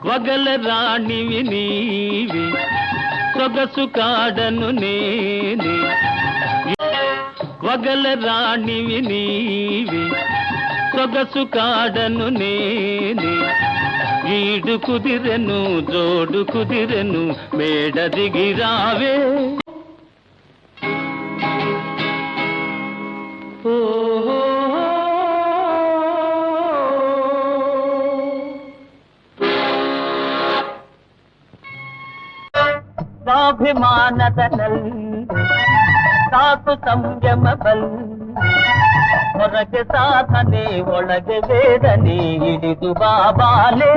వగల రాణివి నీవి సొగసు కాడను నేనే వగల రాణివి నీవి సొగసు కాడను నేనే ఈడు కుదిరెను జోడు కుదిరెను మేడ దిగిరావే ಸ್ವಾಭಿಮಾನದಲ್ಲಿ ಸಾಕು ಸಂಯಮ ಬಲ್ ಹೊರಗೆ ಸಾಧನೆ ಒಳಗೆ ವೇದನೆ ಹಿಡಿದು ಬಾಬಾಲೆ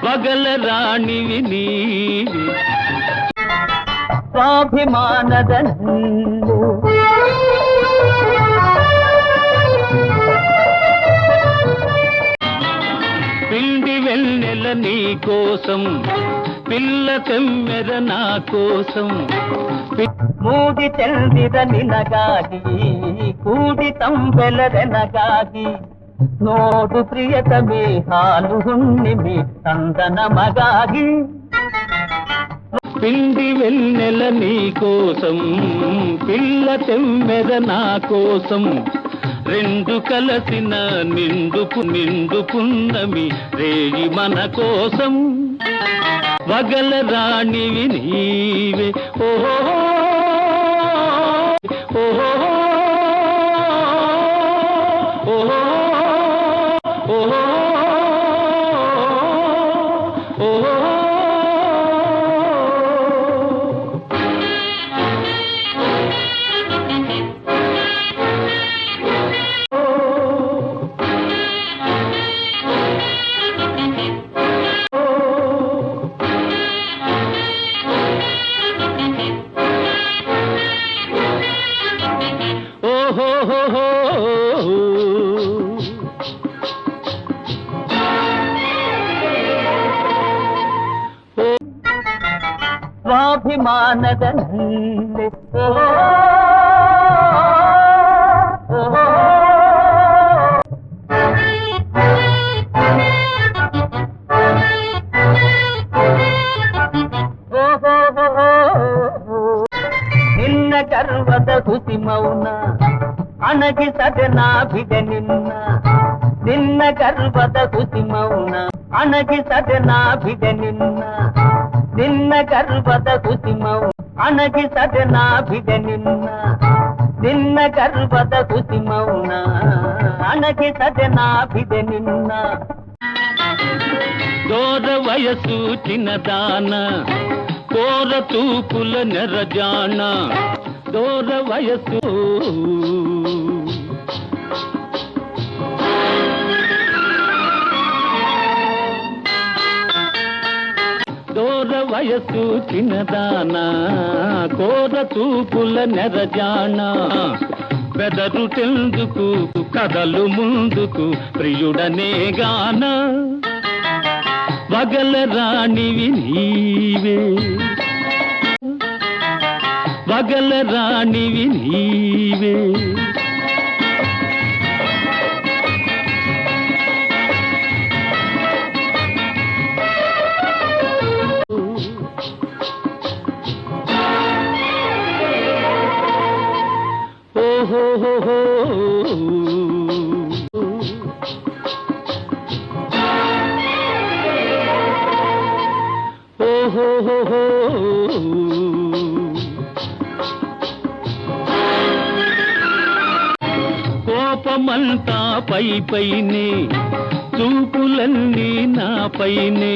ಬಗಲ ರಾಣಿವಿ ನೀವಿ ಸ್ವಾಭಿಮಾನದಲ್ಲಿ పిండి వెన్నెల నీ కోసం పిల్ల తెమ్మెర నా కోసం ಮೂಡಿ ಚೆಂದಿದ ನಿನಗಾಗಿ ಕೂಡಿ ತಂಬೆಲರೆನಗಾಗಿ ನೋಡು ಪ್ರಿಯತಮೆ ಹಾಲು ಹುಣ್ಣಿಮೆ ತಂದನ ಮಗಾಗಿ పిండి వెన్నెల నీ కోసం పిల్ల తెమ్మెర నా కోసం రెండు కలసిన నిండు పున్నమి రేగి మన కోసం వగల రాణివి నీవే ఓహో ఓహో ఓహో ఓహో ఓహో ಸ್ವಾಭಿಮಾನದಲ್ಲಿ ನಿನ್ನ ಗರ್ವದ ಹುಸಿ ಮೌನ ಅಣಗಿಸದೆ ನಾಭಿದೆ ನಿನ್ನ ನಿನ್ನ ಗರ್ವದ ಹುಸಿ ಮೌನ ಅಣಗಿಸದೆ ನಾಭಿದೆ ನಿನ್ನ ನಿನ್ನ ಗರ್ವದ ಹುಸಿ ಮೌನ ಅಣಗಿಸದೆ ನಾಭಿದೆ ನಿನ್ನ ನಿನ್ನ ಗರ್ವದ ಹುಸಿ ಮೌನ ಅಣಗಿಸದೆ ನಾಭಿದೆ ನಿನ್ನ దూర వయసు చిన్నదాన కోర తూపుల నెరజాన దూర వయసు దూర వయసు చిన్నదాన కోర తూపుల నెరజాన బెదరు తెందుకు కదలు ముందుకు ప్రియుడనే గాన వగల రాణివి నీవే వగల రాణివి నీవే ఓహో హో కోపమంతా పై పైనే చూపులన్నీ నా పైనే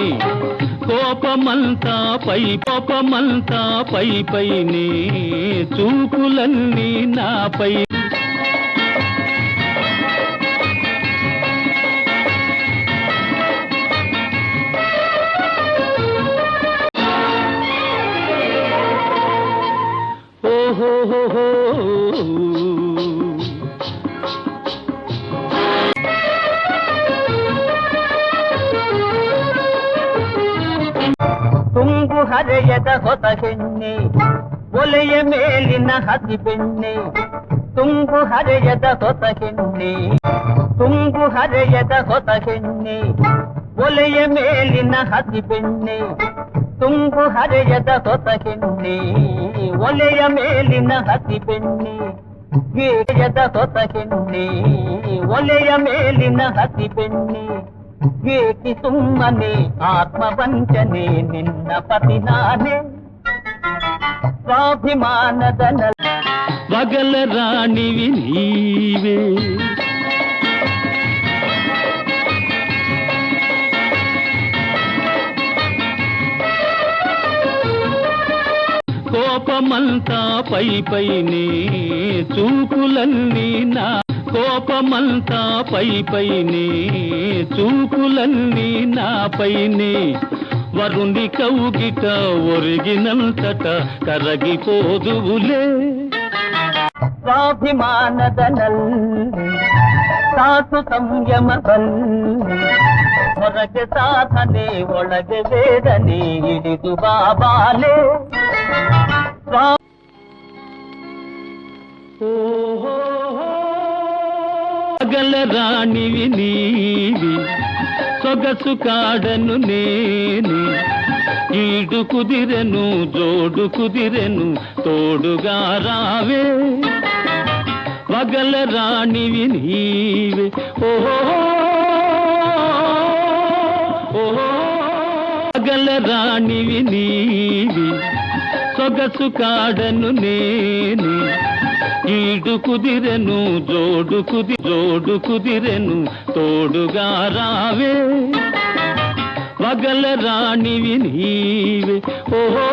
కోపమంతా పై పైనే చూపులన్నీ నాపై ఓహో ತುಂಗು ಹರೆಯದ ಹೊಸ ಹೆಣ್ಣೆ ಒಲೆಯ ಮೇಲಿನ ಹಸಿ ಬೆಣ್ಣೆ ತುಂಬು ಹರೆಯದ ಹೊಸ ಹೆಣ್ಣೆ ತುಂಬು ಹರೆಯದ ಹೊಸ ಹೆಣ್ಣೆ ಒಲೆಯ ಮೇಲಿನ ಹಸಿ ಬೆಣ್ಣೆ ತುಂಬು ಹರೆಯದ ಹೊಸ ಹೆಣ್ಣೆ ಒಲೆಯ ಮೇಲಿನ ಹಸಿ ಬೆಣ್ಣೆ ಗೇಯದ ಹೊಸ ಹೆಣ್ಣೆ ಒಲೆಯ ಮೇಲಿನ ಹಸಿ ಬೆಣ್ಣೆ ಏಕೆ ಸುಮ್ಮನೆ ಆತ್ಮವಂಚನೆ ನಿನ್ನ ಪತಿ ನಾನೇ ಸ್ವಾಭಿಮಾನದ ವಗಲ ರಾಣಿವಿ ನೀವೇ కోపమంతా పై పైనే చూపులన్నీ నా కోపమంతా పై పైనే చూపులన్నీ నాపైనే వరుణి కౌగిట ఒరిగినంతట కరగిపోదువులే ಸ್ವಾಭಿಮಾನದ ನಲ್ಲಿ ಸಾಕು ಸಂಯಮ ಬಲ್ಲಿ ಹೊರಗೆ ಸಾಧನೆ ಒಳಗೆ ವೇದನೆ ಹಿಡಿದು ಬಾಬಾಲೆ పగల రాణివి నీవి సొగసు కాడను నేను ఈడు కుదిరెను జోడు కుదిరెను తోడుగా రావే పగల రాణివి నీవి ఓహో ఓహో పగల రాణివి నీవి సొగసు కాడను నేను ఈడు కుదిరెను జోడు కుదిరెను తోడుగా రావే పగల రాణివి నీవే ఓహో